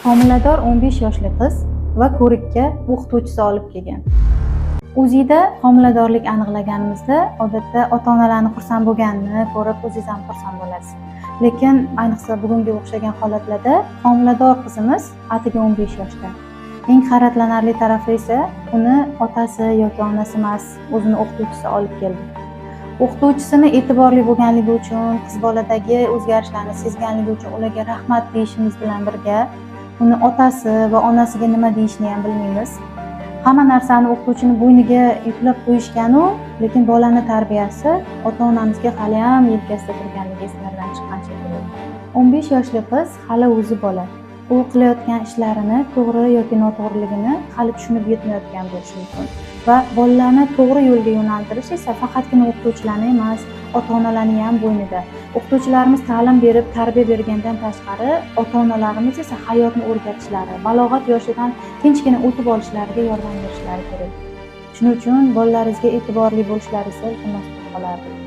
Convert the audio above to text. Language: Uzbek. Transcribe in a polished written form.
Homilador 15 yoshli qiz va ko'rikka o'qituvchisi olib kelgan. UZIda homiladorlik aniqlaganimizda odatda ota-onalarni xursand bo'lganini ko'rib, o'zingiz ham xursand bo'lasiz. Lekin ayniqsa bugunga o'xshagan holatlarda homilador qizimiz atigi 15 yoshda. Eng hayratlanarli tarafi esa uni otasi yoki onasi emas, o'zini o'qituvchisi olib keldi. O'qituvchisini e'tiborli bo'lganligi uchun, qiz boladagi o'zgarishlarni sezganligi uchun ularga rahmat deyishimiz bilan birga, uni otasi va onasiga nima deyishni ham bilmaymiz. Hamma narsani o'qituvchini bo'yniga yuklab qo'yishgan-u, lekin bolani tarbiyasi ota-onamizga hali ham yelkasida turganligi eslaridan chiqqan shekilli. 15 yoshli qiz hali o'zi bola. U qilayotgan ishlarini to'g'ri yoki noto'g'riligini hali tushunib yetmayotgan bo'lishi mumkin. Va bolalarni to'g'ri yo'lga yo'naltirish esa faqatgina o'qituvchilarning emas, ota-onalarning ham bo'ynida. O'qituvchilarimiz ta'lim berib, tarbiya bergandan tashqari, ota-onalarimiz esa hayotni o'rgatishlari, balog'at yoshidan tinchgina o'tib olishlariga yordam berishlari kerak. Shuning uchun bolalaringizga e'tiborli bo'lishlaringizni iltimos qilib qolardim.